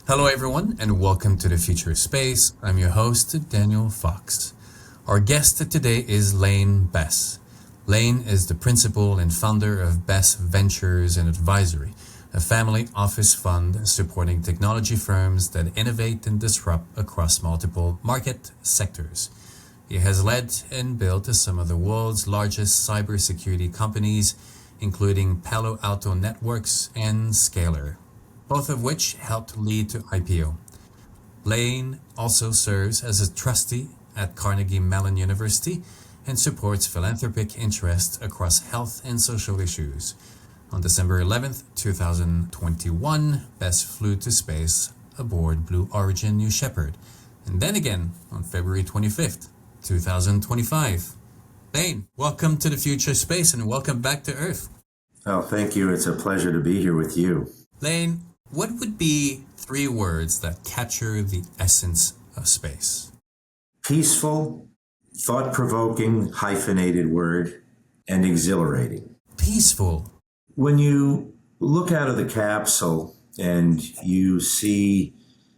Hello, everyone, and welcome to the Future Space. I'm your host, Daniel Fox. Our guest today is Lane Bess. Lane is the principal and founder of Bess Ventures and Advisory, a family office fund supporting technology firms that innovate and disrupt across multiple market sectors. He has led and built some of the world's largest cybersecurity companies, including Palo Alto Networks and Zscaler, both of which helped lead to IPO. Lane also serves as a trustee at Carnegie Mellon University and supports philanthropic interests across health and social issues. On December 11th, 2021, Bess flew to space aboard Blue Origin New Shepard, and then again on February 25th, 2025. Lane, welcome to the Future Space and welcome back to Earth. Oh, thank you. It's a pleasure to be here with you. Lane, what would be 3 words that capture the essence of space? Peaceful, thought-provoking, hyphenated word, and exhilarating. Peaceful. When you look out of the capsule and you see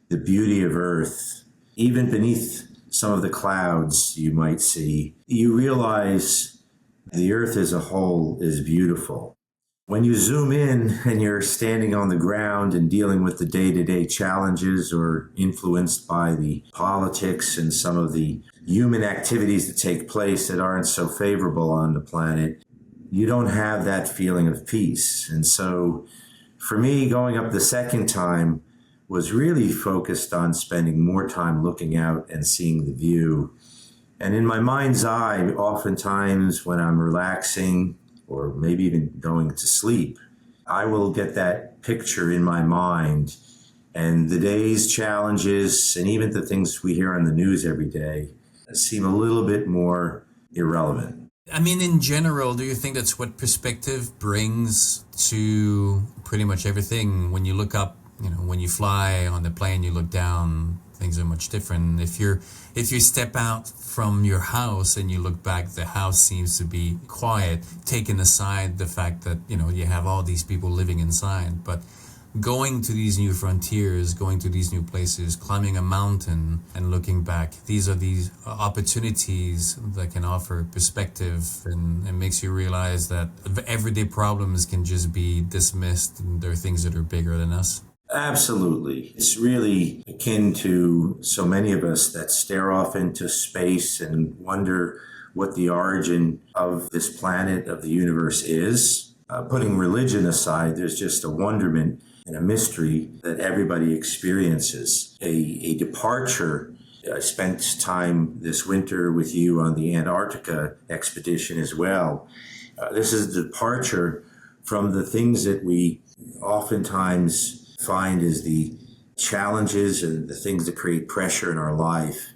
the beauty of Earth, even beneath some of the clouds you might see, you realize the Earth as a whole is beautiful. When you zoom in and you're standing on the ground and dealing with the day-to-day challenges or influenced by the politics and some of the human activities that take place that aren't so favorable on the planet, you don't have that feeling of peace. And so for me, going up the second time was really focused on spending more time looking out and seeing the view. And in my mind's eye, oftentimes when I'm relaxing, or maybe even going to sleep, I will get that picture in my mind. And the day's challenges and even the things we hear on the news every day seem a little bit more irrelevant. I mean, in general, do you think that's what perspective brings to pretty much everything? When you look up, when you fly on the plane, you look down, things are much different. If you step out from your house and you look back, the house seems to be quiet, taking aside the fact that, you have all these people living inside. But going to these new frontiers, going to these new places, climbing a mountain and looking back, these are these opportunities that can offer perspective and makes you realize that everyday problems can just be dismissed and there are things that are bigger than us. Absolutely. It's really akin to so many of us that stare off into space and wonder what the origin of this planet, of the universe is. Putting religion aside, there's just a wonderment and a mystery that everybody experiences. A departure. I spent time this winter with you on the Antarctica expedition as well. This is a departure from the things that we oftentimes find as the challenges and the things that create pressure in our life.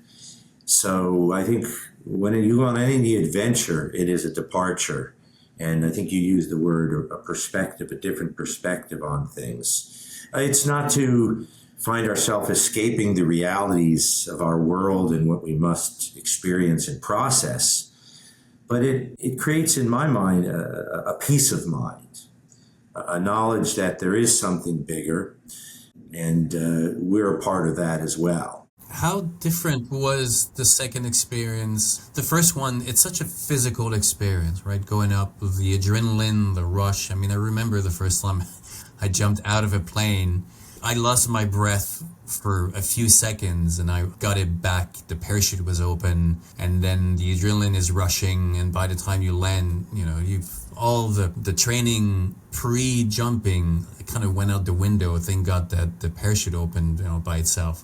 So I think when you go on any adventure, it is a departure. And I think you use the word a perspective, a different perspective on things. It's not to find ourselves escaping the realities of our world and what we must experience and process, but it creates in my mind a peace of mind, a knowledge that there is something bigger, and we're a part of that as well. How different was the second experience? The first one, it's such a physical experience, right? Going up with the adrenaline, the rush. I mean, I remember the first time I jumped out of a plane, I lost my breath for a few seconds and I got it back. The parachute was open and then the adrenaline is rushing. And by the time you land, you've all the training pre-jumping kind of went out the window. Thank God that the parachute opened, by itself.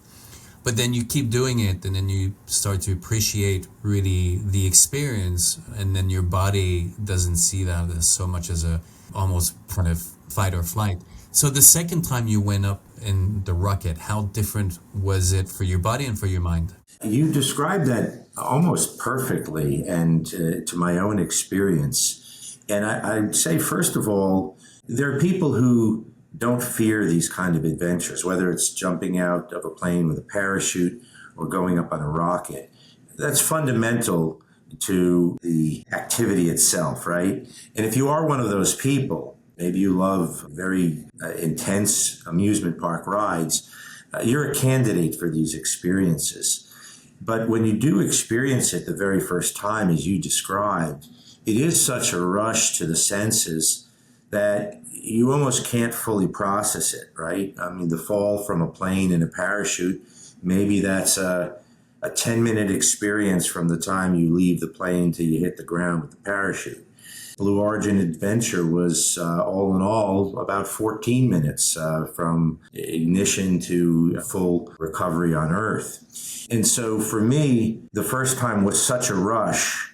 But then you keep doing it and then you start to appreciate really the experience, and then your body doesn't see that as so much as a almost kind of fight or flight. So the second time you went up in the rocket, how different was it for your body and for your mind? You described that almost perfectly and to my own experience. And I'd say, first of all, there are people who don't fear these kind of adventures, whether it's jumping out of a plane with a parachute or going up on a rocket. That's fundamental to the activity itself, right? And if you are one of those people, maybe you love very intense amusement park rides, you're a candidate for these experiences. But when you do experience it the very first time, as you described, it is such a rush to the senses that you almost can't fully process it, right? I mean, the fall from a plane in a parachute, maybe that's a 10-minute experience from the time you leave the plane till you hit the ground with the parachute. Blue Origin adventure was, all in all, about 14 minutes from ignition to full recovery on Earth. And so for me, the first time was such a rush.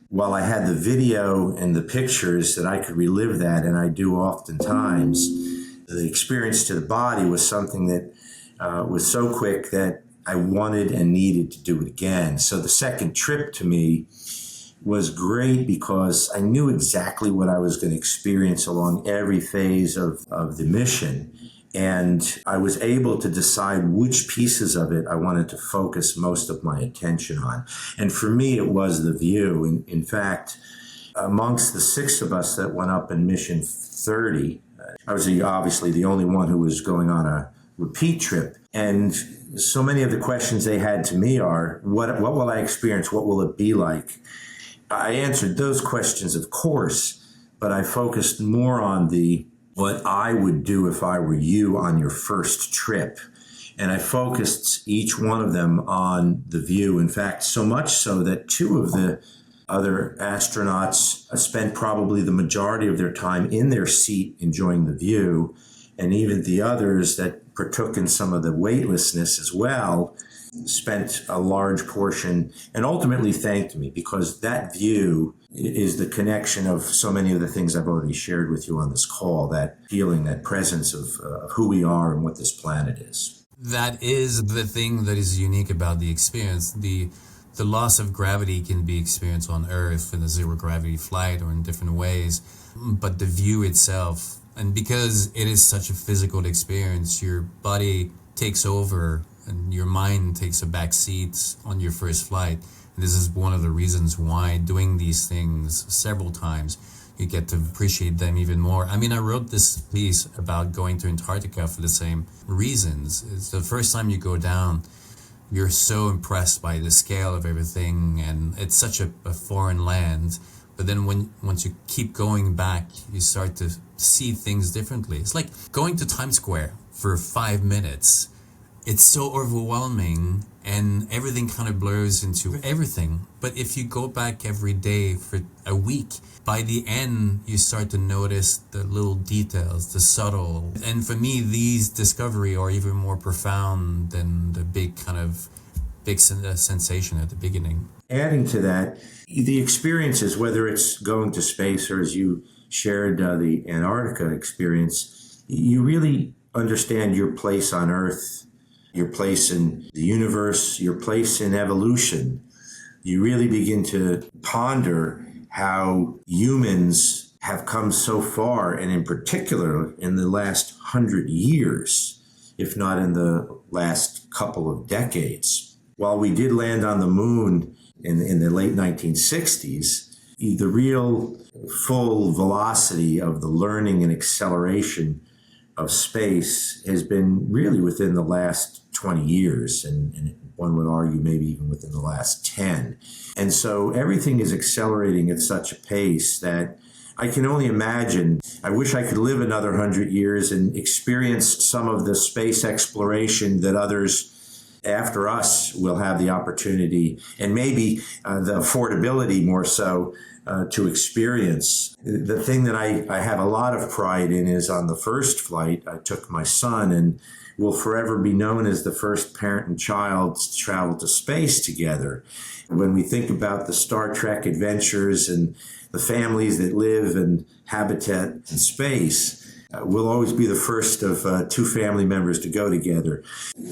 While I had the video and the pictures that I could relive that, and I do oftentimes, the experience to the body was something that was so quick that I wanted and needed to do it again. So the second trip to me was great because I knew exactly what I was going to experience along every phase of the mission. And I was able to decide which pieces of it I wanted to focus most of my attention on. And for me, it was the view. In fact, amongst the 6 of us that went up in Mission 30, I was obviously the only one who was going on a repeat trip. And so many of the questions they had to me are, what will I experience? What will it be like? I answered those questions, of course, but I focused more on what I would do if I were you on your first trip. And I focused each one of them on the view. In fact, so much so that 2 of the other astronauts spent probably the majority of their time in their seat enjoying the view. And even the others that partook in some of the weightlessness as well spent a large portion and ultimately thanked me, because that view is the connection of so many of the things I've already shared with you on this call, that feeling, that presence of who we are and what this planet is. That is the thing that is unique about the experience. The loss of gravity can be experienced on Earth in a zero gravity flight or in different ways, but the view itself, and because it is such a physical experience, your body takes over and your mind takes a back seat on your first flight. And this is one of the reasons why doing these things several times, you get to appreciate them even more. I mean, I wrote this piece about going to Antarctica for the same reasons. It's the first time you go down, you're so impressed by the scale of everything, and it's such a foreign land. But then once you keep going back, you start to see things differently. It's like going to Times Square for 5 minutes. It's so overwhelming and everything kind of blurs into everything. But if you go back every day for a week, by the end, you start to notice the little details, the subtle. And for me, these discoveries are even more profound than the big sensation at the beginning. Adding to that, the experiences, whether it's going to space or as you shared the Antarctica experience, you really understand your place on Earth, your place in the universe, your place in evolution. You really begin to ponder how humans have come so far, and in particular in the last 100 years, if not in the last couple of decades. While we did land on the moon in the late 1960s, the real full velocity of the learning and acceleration of space has been really within the last 20 years, and one would argue maybe even within the last 10. And so everything is accelerating at such a pace that I can only imagine. I wish I could live another 100 years and experience some of the space exploration that others after us will have the opportunity, and maybe the affordability more so, to experience. The thing that I have a lot of pride in is on the first flight, I took my son, and will forever be known as the first parent and child to travel to space together. When we think about the Star Trek adventures and the families that live and habitat in space, we'll always be the first of 2 family members to go together.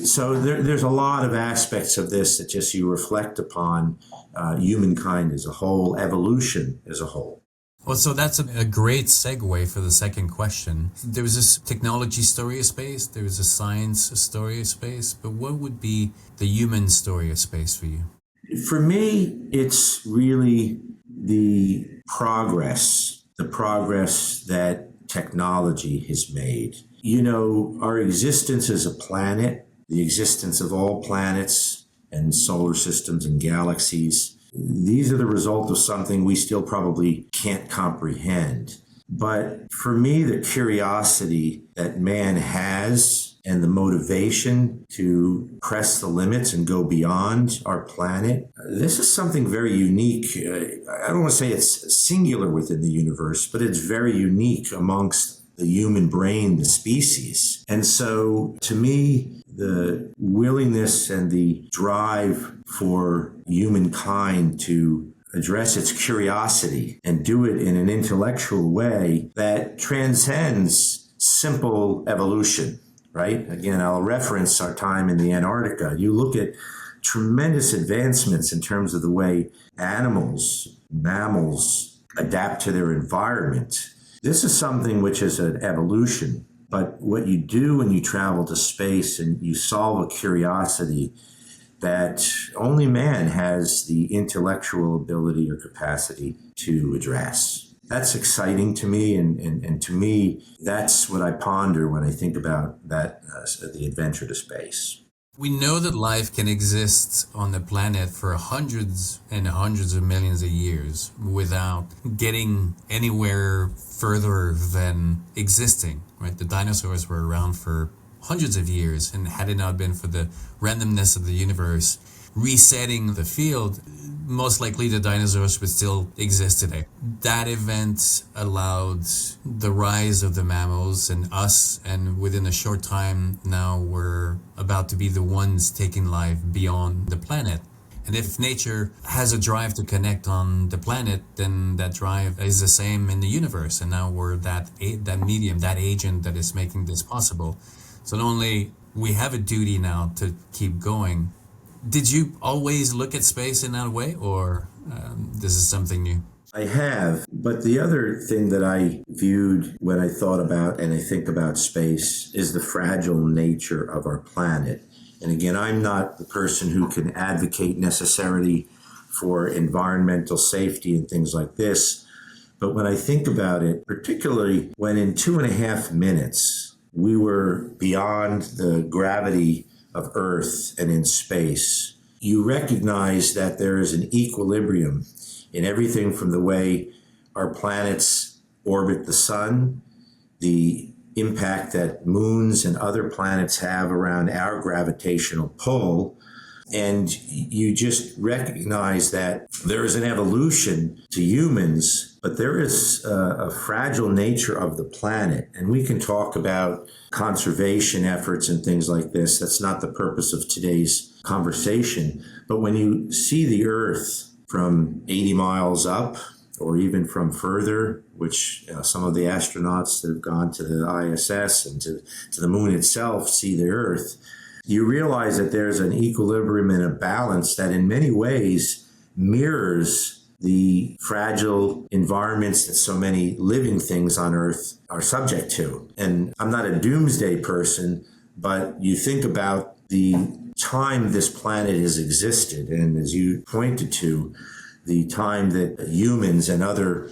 So there's a lot of aspects of this that just you reflect upon humankind as a whole, evolution as a whole. Well, so that's a great segue for the second question. There was this technology story of space, there was a science story of space, but what would be the human story of space for you? For me, it's really the progress that technology has made. You know, our existence as a planet the existence of all planets and solar systems and galaxies. These are the result of something we still probably can't comprehend. But for me, the curiosity that man has and the motivation to press the limits and go beyond our planet, this is something very unique. I don't want to say it's singular within the universe, but it's very unique amongst the human brain, the species. And so to me, the willingness and the drive for humankind to address its curiosity and do it in an intellectual way that transcends simple evolution, right? Again, I'll reference our time in the Antarctica. You look at tremendous advancements in terms of the way animals, mammals adapt to their environment. This is something which is an evolution. But what you do when you travel to space and you solve a curiosity that only man has the intellectual ability or capacity to address. That's exciting to me, and to me, that's what I ponder when I think about that, the adventure to space. We know that life can exist on the planet for hundreds and hundreds of millions of years without getting anywhere further than existing, right? The dinosaurs were around for hundreds of years, and had it not been for the randomness of the universe resetting the field, most likely the dinosaurs would still exist today. That event allowed the rise of the mammals and us, and within a short time now we're about to be the ones taking life beyond the planet. And if nature has a drive to connect on the planet, then that drive is the same in the universe. And now we're that medium, that agent that is making this possible. So not only we have a duty now to keep going. Did you always look at space in that way, or this is something new? I have, but the other thing that I viewed when I thought about and I think about space is the fragile nature of our planet. And again, I'm not the person who can advocate necessarily for environmental safety and things like this. But when I think about it, particularly when in 2.5 minutes, we were beyond the gravity of Earth and in space, you recognize that there is an equilibrium in everything from the way our planets orbit the sun, the impact that moons and other planets have around our gravitational pull. And you just recognize that there is an evolution to humans, but there is a fragile nature of the planet. And we can talk about conservation efforts and things like this. That's not the purpose of today's conversation. But when you see the Earth from 80 miles up, or even from further, which some of the astronauts that have gone to the ISS and to the moon itself see the Earth, you realize that there's an equilibrium and a balance that in many ways mirrors the fragile environments that so many living things on Earth are subject to. And I'm not a doomsday person, but you think about the time this planet has existed, and as you pointed to, the time that humans and other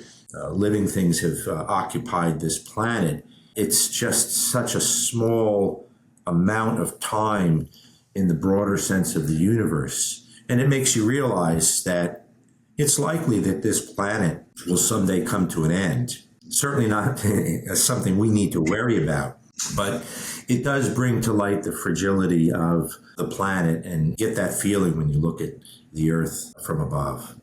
living things have occupied this planet, it's just such a small amount of time in the broader sense of the universe. And it makes you realize that it's likely that this planet will someday come to an end. Certainly not something we need to worry about, but it does bring to light the fragility of the planet and get that feeling when you look at the Earth from above.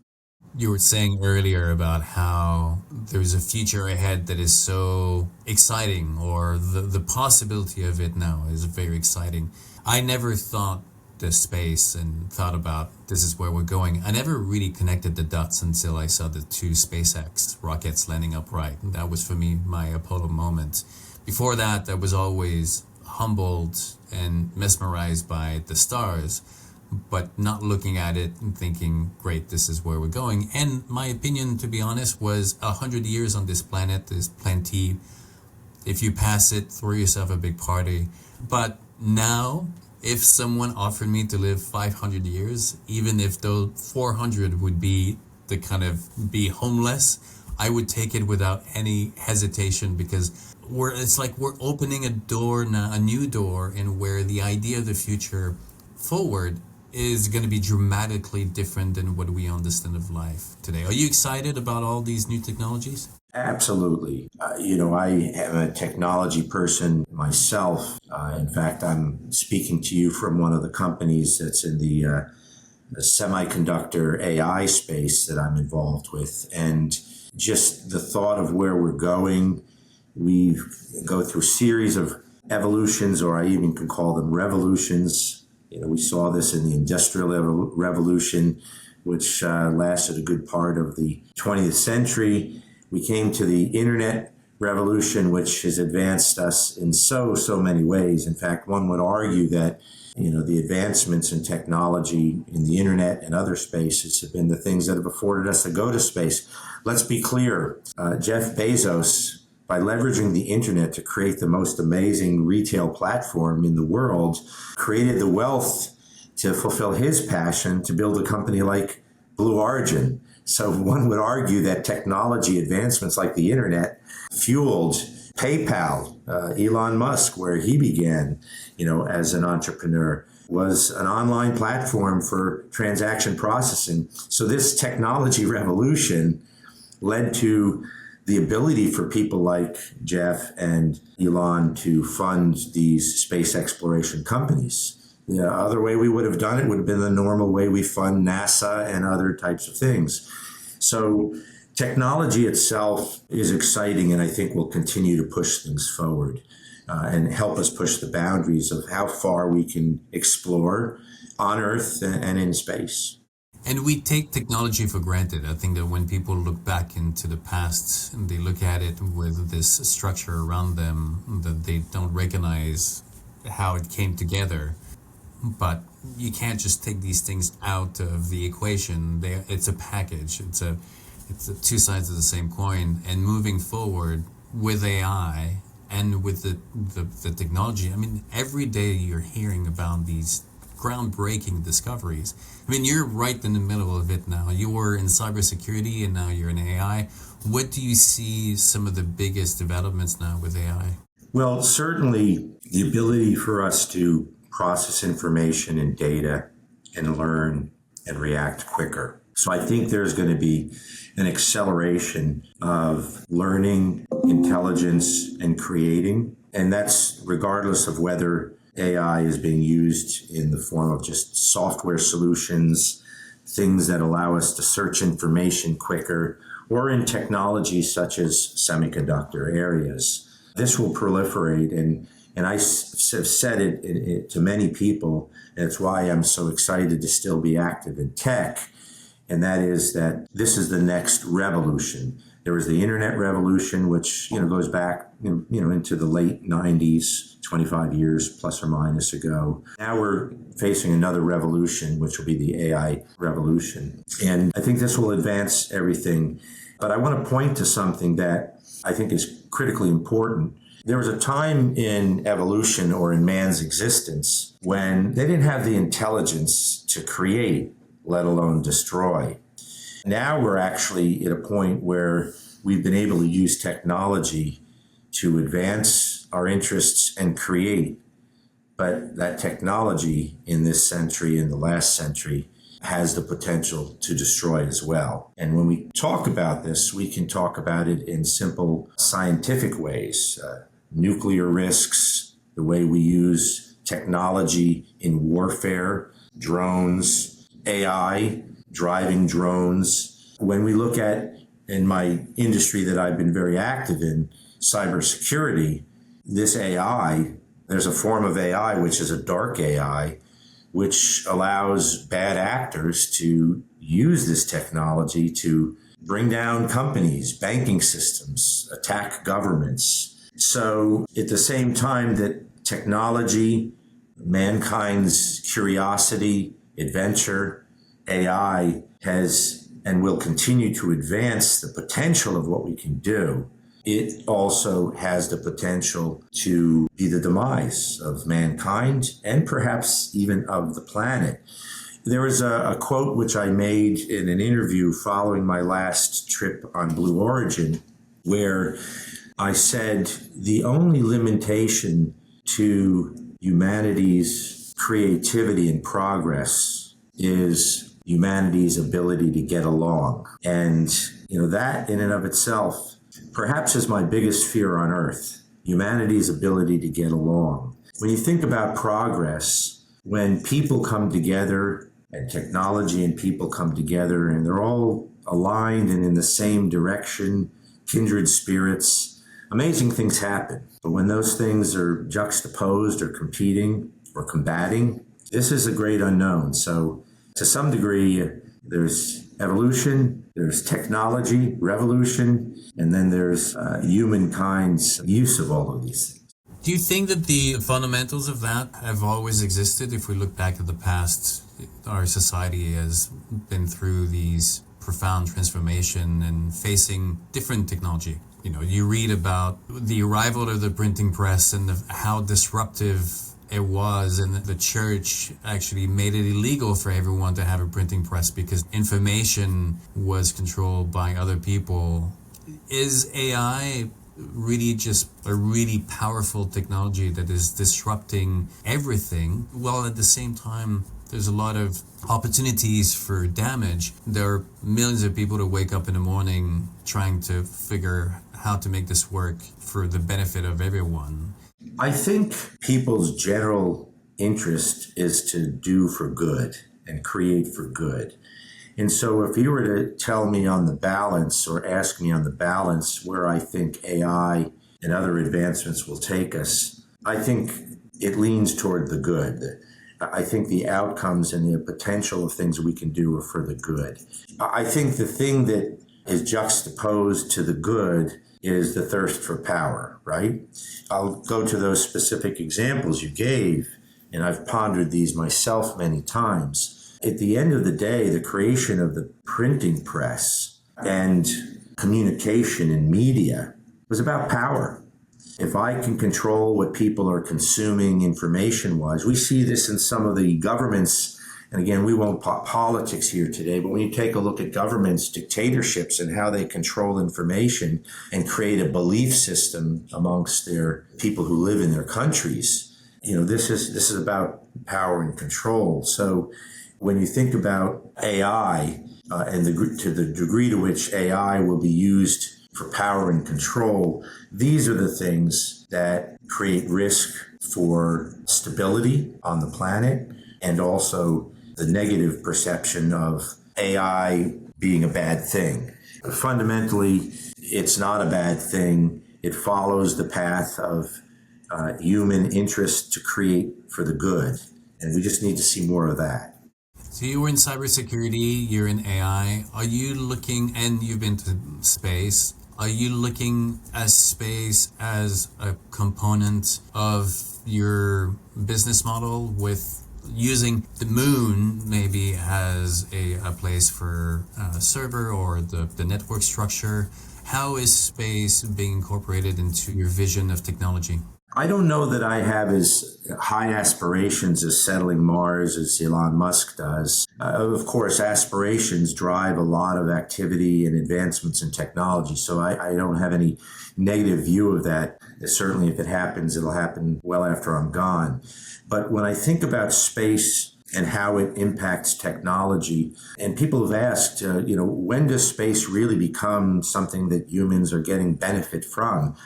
You were saying earlier about how there's a future ahead that is so exciting, or the possibility of it now is very exciting. I never thought the space and thought about this is where we're going. I never really connected the dots until I saw the 2 SpaceX rockets landing upright. That was for me my Apollo moment. Before that, I was always humbled and mesmerized by the stars, but not looking at it and thinking, great, this is where we're going. And my opinion, to be honest, was 100 years on this planet is plenty. If you pass it, throw yourself a big party. But now, if someone offered me to live 500 years, even if those 400 would be be homeless, I would take it without any hesitation, because it's like we're opening a door now, a new door, in where the idea of the future forward is going to be dramatically different than what we understand of life today. Are you excited about all these new technologies? Absolutely. I am a technology person myself. In fact, I'm speaking to you from one of the companies that's in the semiconductor AI space that I'm involved with. And just the thought of where we're going, we go through a series of evolutions, or I even could call them revolutions. We saw this in the Industrial Revolution, which lasted a good part of the 20th century. We came to the Internet Revolution, which has advanced us in so many ways. In fact, one would argue that the advancements in technology in the Internet and other spaces have been the things that have afforded us to go to space. Let's be clear. Jeff Bezos, by leveraging the internet to create the most amazing retail platform in the world, created the wealth to fulfill his passion to build a company like Blue Origin. So one would argue that technology advancements like the internet fueled PayPal. Elon Musk, where he began, as an entrepreneur, was an online platform for transaction processing. So this technology revolution led to the ability for people like Jeff and Elon to fund these space exploration companies. The other way we would have done it would have been the normal way we fund NASA and other types of things. So technology itself is exciting, and I think will continue to push things forward and help us push the boundaries of how far we can explore on Earth and in space. And we take technology for granted. I think that when people look back into the past and they look at it with this structure around them, that they don't recognize how it came together. But you can't just take these things out of the equation. It's a package. It's two sides of the same coin. And moving forward with AI and with the technology, I mean, every day you're hearing about these groundbreaking discoveries. I mean, you're right in the middle of it now. You were in cybersecurity and now you're in AI. What do you see some of the biggest developments now with AI? Well, certainly the ability for us to process information and data and learn and react quicker. So I think there's going to be an acceleration of learning, intelligence, and creating. And that's regardless of whether AI is being used in the form of just software solutions, things that allow us to search information quicker, or in technologies such as semiconductor areas. This will proliferate, and I have said it to many people, and it's why I'm so excited to still be active in tech, and that is that this is the next revolution. There was the internet revolution, which goes back into the late 90s, 25 years plus or minus ago. Now we're facing another revolution, which will be the AI revolution. And I think this will advance everything. But I want to point to something that I think is critically important. There was a time in evolution or in man's existence when they didn't have the intelligence to create, let alone destroy. Now we're actually at a point where we've been able to use technology to advance our interests and create. But that technology in this century, in the last century, has the potential to destroy as well. And when we talk about this, we can talk about it in simple scientific ways. Nuclear risks, the way we use technology in warfare, drones, AI, driving drones. When we look at, in my industry that I've been very active in, cybersecurity, this AI, there's a form of AI which is a dark AI, which allows bad actors to use this technology to bring down companies, banking systems, attack governments. So at the same time that technology, mankind's curiosity, adventure, AI has and will continue to advance the potential of what we can do, it also has the potential to be the demise of mankind and perhaps even of the planet. There was a quote which I made in an interview following my last trip on Blue Origin, where I said the only limitation to humanity's creativity and progress is humanity's ability to get along. And, that in and of itself perhaps is my biggest fear on earth, humanity's ability to get along. When you think about progress, when people come together and technology and people come together and they're all aligned and in the same direction, kindred spirits, amazing things happen. But when those things are juxtaposed or competing or combating, this is a great unknown. So to some degree, there's evolution, there's technology, revolution, and then there's humankind's use of all of these things. Do you think that the fundamentals of that have always existed? If we look back at the past, our society has been through these profound transformation and facing different technology. You read about the arrival of the printing press and how disruptive it was, and the church actually made it illegal for everyone to have a printing press because information was controlled by other people. Is AI really just a really powerful technology that is disrupting everything, while at the same time there's a lot of opportunities for damage? There are millions of people that wake up in the morning trying to figure how to make this work for the benefit of everyone. I think people's general interest is to do for good and create for good. And so if you were to tell me on the balance or ask me on the balance where I think AI and other advancements will take us, I think it leans toward the good. I think the outcomes and the potential of things we can do are for the good. I think the thing that is juxtaposed to the good is the thirst for power, right? I'll go to those specific examples you gave, and I've pondered these myself many times. At the end of the day, the creation of the printing press and communication and media was about power. If I can control what people are consuming information-wise, we see this in some of the governments. And again, we won't pop politics here today, but when you take a look at governments, dictatorships, and how they control information and create a belief system amongst their people who live in their countries, this is about power and control. So when you think about AI and to the degree to which AI will be used for power and control, these are the things that create risk for stability on the planet, and also the negative perception of AI being a bad thing. Fundamentally, it's not a bad thing. It follows the path of human interest to create for the good. And we just need to see more of that. So you were in cybersecurity, you're in AI. Are you looking, and you've been to space, are you looking at space as a component of your business model, with using the moon maybe as a place for a server or the network structure? How is space being incorporated into your vision of technology? I don't know that I have as high aspirations as settling Mars as Elon Musk does. Of course, aspirations drive a lot of activity and advancements in technology, so I don't have any negative view of that. Certainly, if it happens, it'll happen well after I'm gone. But when I think about space and how it impacts technology, and people have asked, when does space really become something that humans are getting benefit from?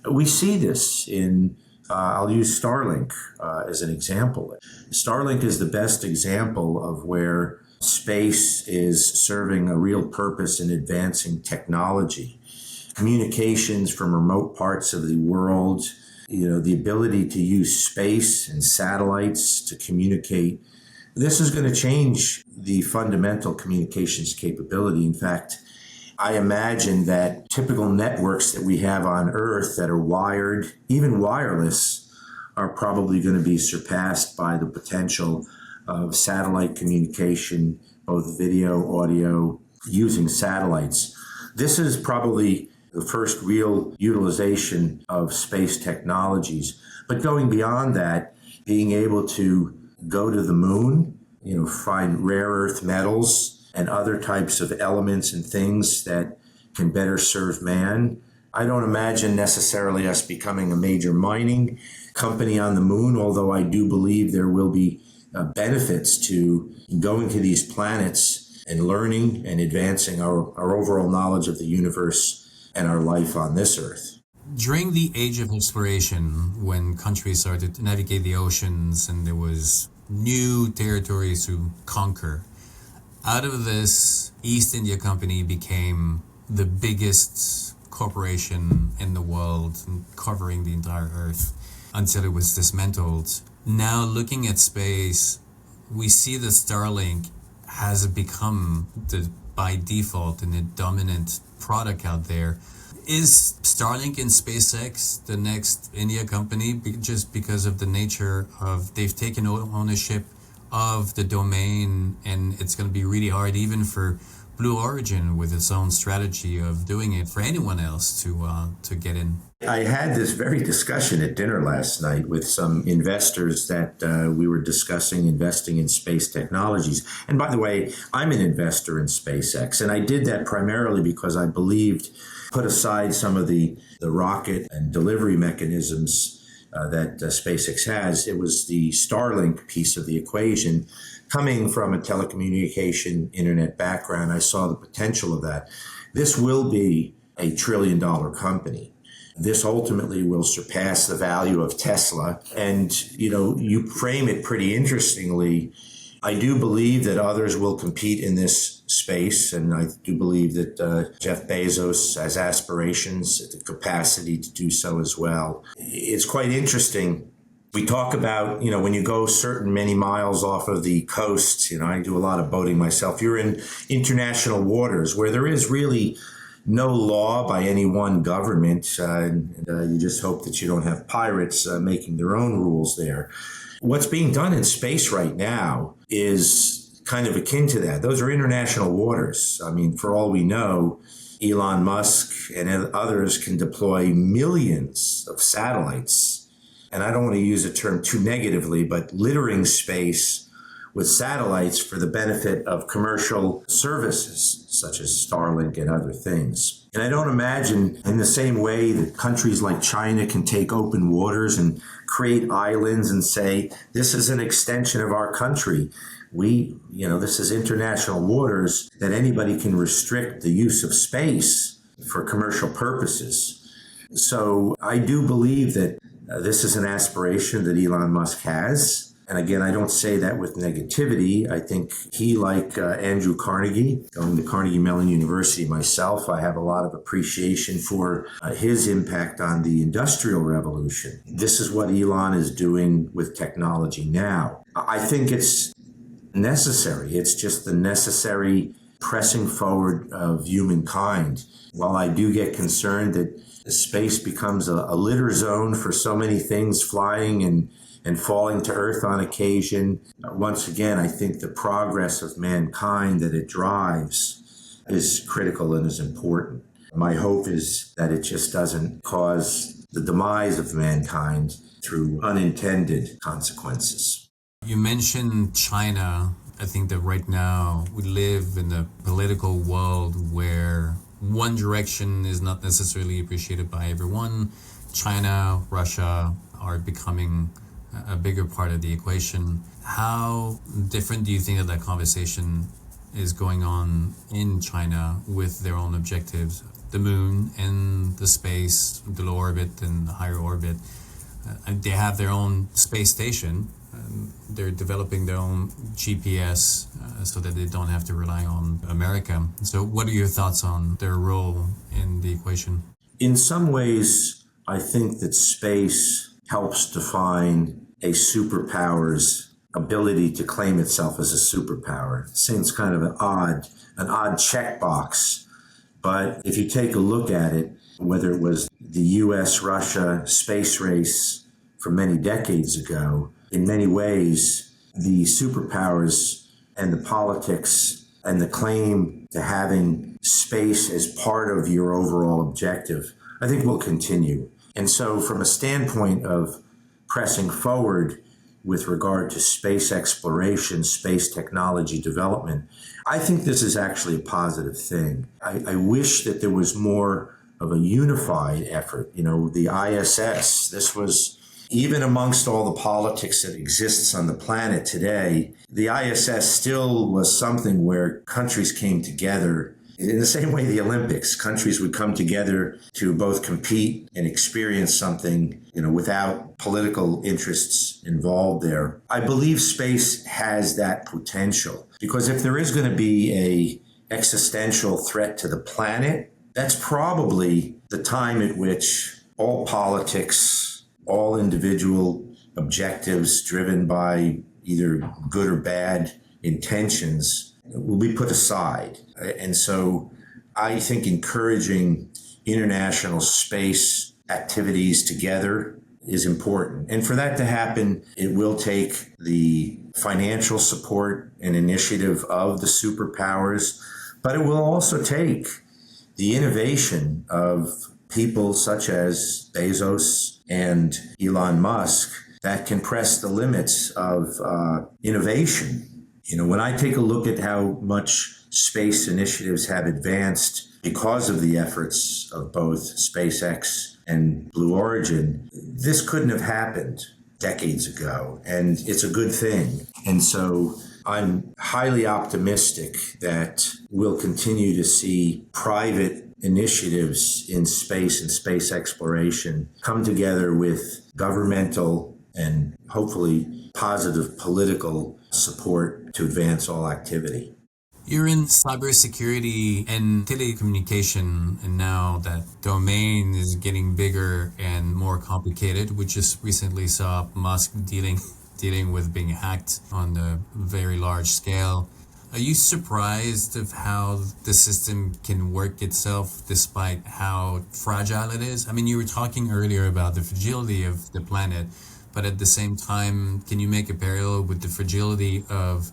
We see this in I'll use Starlink as an example. Starlink is the best example of where space is serving a real purpose in advancing technology. Communications from remote parts of the world, the ability to use space and satellites to communicate. This is going to change the fundamental communications capability. In fact, I imagine that typical networks that we have on Earth that are wired, even wireless, are probably going to be surpassed by the potential of satellite communication, both video, audio, using satellites. This is probably the first real utilization of space technologies. But going beyond that, being able to go to the moon, find rare earth metals and other types of elements and things that can better serve man. I don't imagine necessarily us becoming a major mining company on the moon, although I do believe there will be benefits to going to these planets and learning and advancing our overall knowledge of the universe and our life on this earth. During the age of exploration, when countries started to navigate the oceans and there was new territories to conquer, out of this, East India Company became the biggest corporation in the world, covering the entire Earth until it was dismantled. Now, looking at space, we see that Starlink has become, by default, a dominant product out there. Is Starlink and SpaceX the next India company just because of the nature of they've taken ownership of the domain, and it's going to be really hard even for Blue Origin with its own strategy of doing it for anyone else to get in? I had this very discussion at dinner last night with some investors that we were discussing investing in space technologies. And by the way, I'm an investor in SpaceX, and I did that primarily because I believed, put aside some of the rocket and delivery mechanisms that SpaceX has, it was the Starlink piece of the equation. Coming from a telecommunication internet background, I saw the potential of that. This will be a $1 trillion company. This ultimately will surpass the value of Tesla. And, you frame it pretty interestingly. I do believe that others will compete in this space, and I do believe that Jeff Bezos has aspirations, the capacity to do so as well. It's quite interesting. We talk about, when you go certain many miles off of the coast, I do a lot of boating myself. You're in international waters where there is really no law by any one government. You just hope that you don't have pirates making their own rules there. What's being done in space right now is kind of akin to that. Those are international waters. I mean, for all we know, Elon Musk and others can deploy millions of satellites. And I don't want to use a term too negatively, but littering space with satellites for the benefit of commercial services, such as Starlink and other things. And I don't imagine in the same way that countries like China can take open waters and create islands and say, this is an extension of our country. This is international waters, that anybody can restrict the use of space for commercial purposes. So I do believe that this is an aspiration that Elon Musk has. And again, I don't say that with negativity. I think he, like Andrew Carnegie, going to Carnegie Mellon University myself, I have a lot of appreciation for his impact on the Industrial Revolution. This is what Elon is doing with technology now. I think it's necessary. It's just the necessary pressing forward of humankind. While I do get concerned that space becomes a litter zone for so many things flying and falling to Earth on occasion, once again, I think the progress of mankind that it drives is critical and is important. My hope is that it just doesn't cause the demise of mankind through unintended consequences. You mentioned China. I think that right now we live in a political world where one direction is not necessarily appreciated by everyone. China, Russia are becoming a bigger part of the equation. How different do you think that conversation is going on in China with their own objectives? The moon and the space, the low orbit and the higher orbit. They have their own space station. They're developing their own GPS so that they don't have to rely on America. So what are your thoughts on their role in the equation? In some ways, I think that space helps define a superpower's ability to claim itself as a superpower. It seems kind of an odd checkbox. But if you take a look at it, whether it was the US-Russia space race from many decades ago, in many ways, the superpowers and the politics and the claim to having space as part of your overall objective, I think will continue. And so from a standpoint of pressing forward with regard to space exploration, space technology development, I think this is actually a positive thing. I wish that there was more of a unified effort. The ISS, this was, even amongst all the politics that exists on the planet today, the ISS still was something where countries came together. In the same way the Olympics, countries would come together to both compete and experience something, without political interests involved there. I believe space has that potential, because if there is going to be a existential threat to the planet, that's probably the time at which all politics, all individual objectives driven by either good or bad intentions will be put aside. And so I think encouraging international space activities together is important. And for that to happen, it will take the financial support and initiative of the superpowers, but it will also take the innovation of people such as Bezos and Elon Musk that can press the limits of innovation. When I take a look at how much space initiatives have advanced because of the efforts of both SpaceX and Blue Origin, this couldn't have happened decades ago, and it's a good thing. And so I'm highly optimistic that we'll continue to see private initiatives in space and space exploration come together with governmental and hopefully positive political support to advance all activity. You're in cybersecurity and telecommunication, and now that domain is getting bigger and more complicated. We just recently saw Musk dealing with being hacked on a very large scale. Are you surprised of how the system can work itself despite how fragile it is? I mean, you were talking earlier about the fragility of the planet, but at the same time, can you make a parallel with the fragility of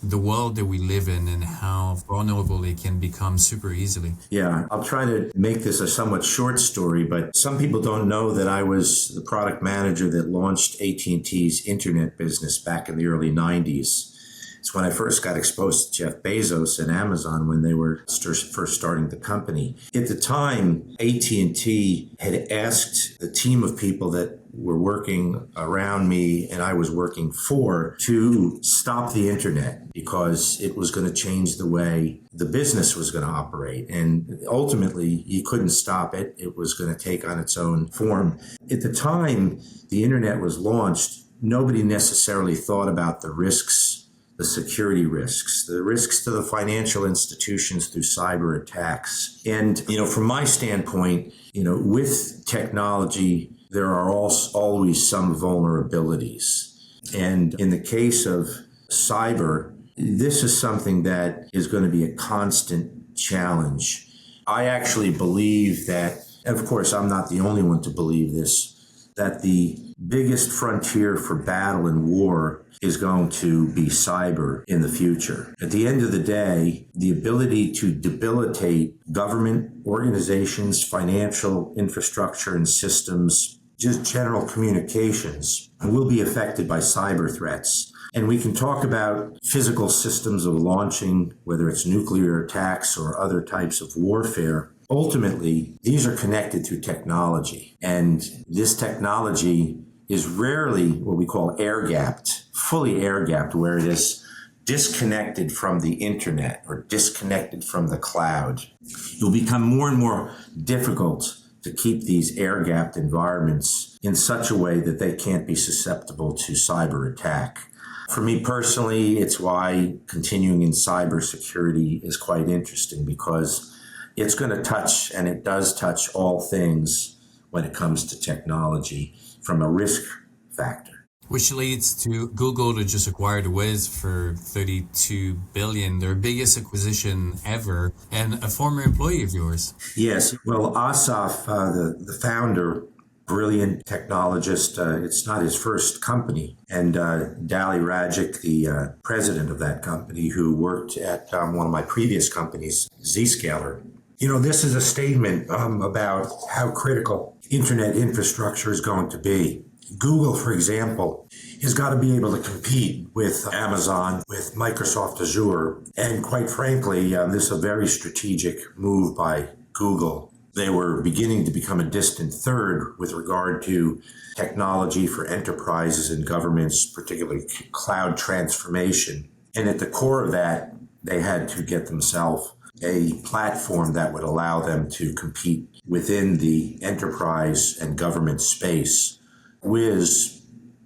the world that we live in and how vulnerable it can become super easily? Yeah, I'll try to make this a somewhat short story, but some people don't know that I was the product manager that launched at&t's internet business back in the early 90s. It's when I first got exposed to Jeff Bezos and Amazon when they were first starting the company. At the time, at&t had asked the team of people that were working around me and I was working for to stop the internet because it was going to change the way the business was going to operate. And ultimately, you couldn't stop it. It was going to take on its own form. At the time the internet was launched, nobody necessarily thought about the risks, the security risks, the risks to the financial institutions through cyber attacks. And, from my standpoint, with technology, there are always some vulnerabilities. And in the case of cyber, this is something that is going to be a constant challenge. I actually believe that, and of course, I'm not the only one to believe this, that the biggest frontier for battle and war is going to be cyber in the future. At the end of the day, the ability to debilitate government organizations, financial infrastructure and systems, just general communications, will be affected by cyber threats. And we can talk about physical systems of launching, whether it's nuclear attacks or other types of warfare. Ultimately, these are connected through technology. And this technology is rarely what we call air-gapped, fully air-gapped, where it is disconnected from the internet or disconnected from the cloud. It will become more and more difficult to keep these air-gapped environments in such a way that they can't be susceptible to cyber attack. For me personally, it's why continuing in cybersecurity is quite interesting, because it's going to touch, and it does touch, all things when it comes to technology from a risk factor. Which leads to Google that just acquired Wiz for $32 billion, their biggest acquisition ever, and a former employee of yours. Yes. Well, Asaf, the founder, brilliant technologist, it's not his first company. And Dali Rajic, the president of that company, who worked at one of my previous companies, Zscaler. This is a statement about how critical internet infrastructure is going to be. Google, for example, has got to be able to compete with Amazon, with Microsoft Azure. And quite frankly, this is a very strategic move by Google. They were beginning to become a distant third with regard to technology for enterprises and governments, particularly cloud transformation. And at the core of that, they had to get themselves a platform that would allow them to compete within the enterprise and government space. With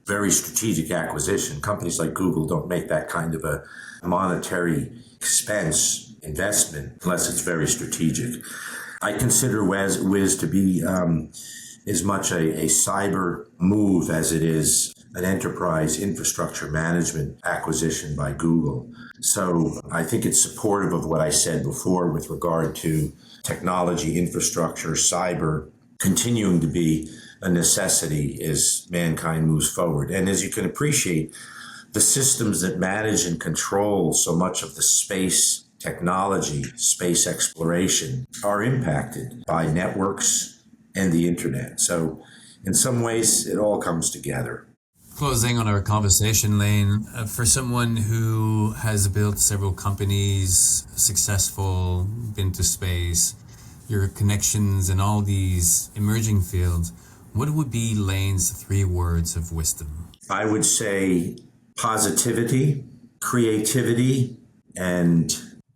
very strategic acquisition. Companies like Google don't make that kind of a monetary expense investment unless it's very strategic. I consider Wiz to be as much a cyber move as it is an enterprise infrastructure management acquisition by Google. So I think it's supportive of what I said before with regard to technology, infrastructure, cyber continuing to be a necessity as mankind moves forward. And as you can appreciate, the systems that manage and control so much of the space technology, space exploration, are impacted by networks and the internet. So in some ways, it all comes together. Closing on our conversation, Lane, for someone who has built several companies, successful, been to space, your connections in all these emerging fields, what would be Lane's 3 words of wisdom? I would say positivity, creativity, and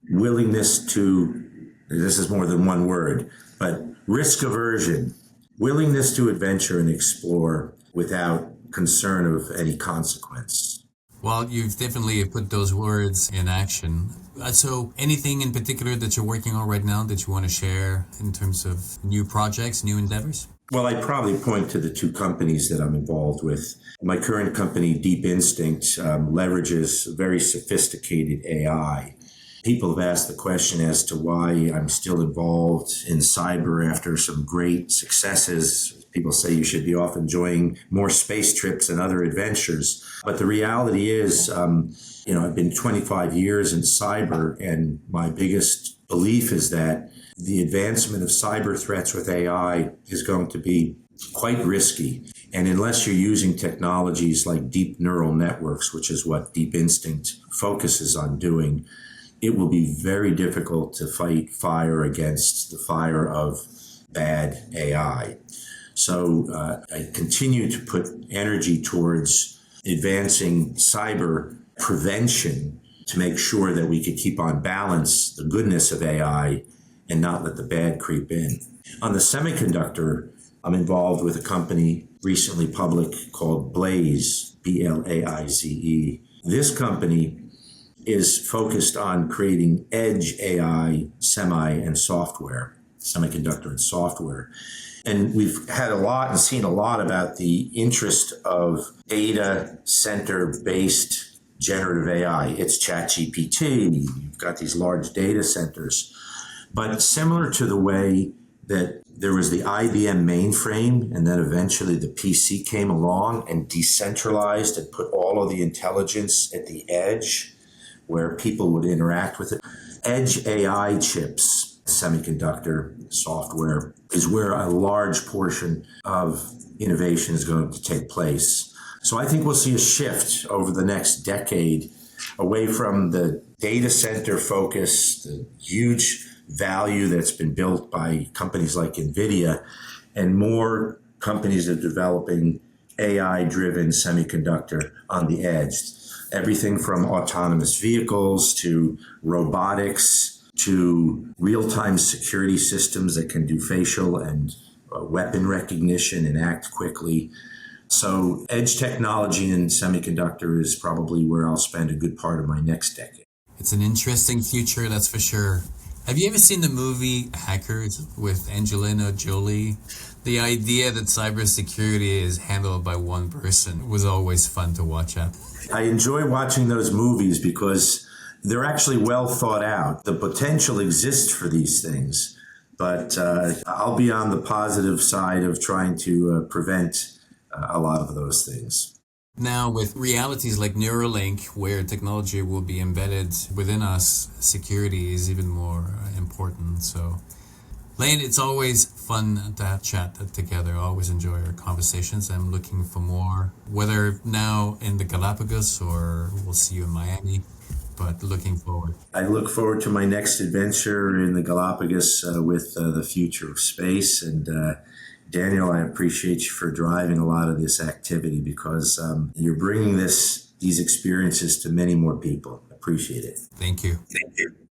willingness to, this is more than one word, but risk aversion, willingness to adventure and explore without concern of any consequence. Well, you've definitely put those words in action. So anything in particular that you're working on right now that you want to share in terms of new projects, new endeavors? Well, I'd probably point to the 2 companies that I'm involved with. My current company, Deep Instinct, leverages very sophisticated AI. People have asked the question as to why I'm still involved in cyber after some great successes. People say you should be off enjoying more space trips and other adventures. But the reality is, I've been 25 years in cyber, and my biggest belief is that the advancement of cyber threats with AI is going to be quite risky. And unless you're using technologies like deep neural networks, which is what Deep Instinct focuses on doing, it will be very difficult to fight fire against the fire of bad AI. So I continue to put energy towards advancing cyber prevention to make sure that we could keep on balance the goodness of AI and not let the bad creep in. On the semiconductor, I'm involved with a company recently public called Blaze, Blaize. This company is focused on creating edge AI and semiconductor and software. And we've had a lot and seen a lot about the interest of data center-based generative AI. It's ChatGPT. You've got these large data centers. But similar to the way that there was the IBM mainframe, and then eventually the PC came along and decentralized and put all of the intelligence at the edge where people would interact with it. Edge AI chips, semiconductor software, is where a large portion of innovation is going to take place. So I think we'll see a shift over the next decade away from the data center focus, the huge value that's been built by companies like NVIDIA, and more companies are developing AI-driven semiconductor on the edge. Everything from autonomous vehicles to robotics to real-time security systems that can do facial and weapon recognition and act quickly. So edge technology and semiconductor is probably where I'll spend a good part of my next decade. It's an interesting future, that's for sure. Have you ever seen the movie Hackers with Angelina Jolie? The idea that cybersecurity is handled by one person was always fun to watch at. I enjoy watching those movies because they're actually well thought out. The potential exists for these things, but I'll be on the positive side of trying to prevent a lot of those things. Now, with realities like Neuralink, where technology will be embedded within us, security is even more important. So, Lane, it's always fun to have chat together. I always enjoy our conversations. I'm looking for more, whether now in the Galapagos or we'll see you in Miami. but looking forward. I look forward to my next adventure in the Galapagos with the future of space. And Daniel, I appreciate you for driving a lot of this activity because you're bringing these experiences to many more people. Appreciate it. Thank you. Thank you.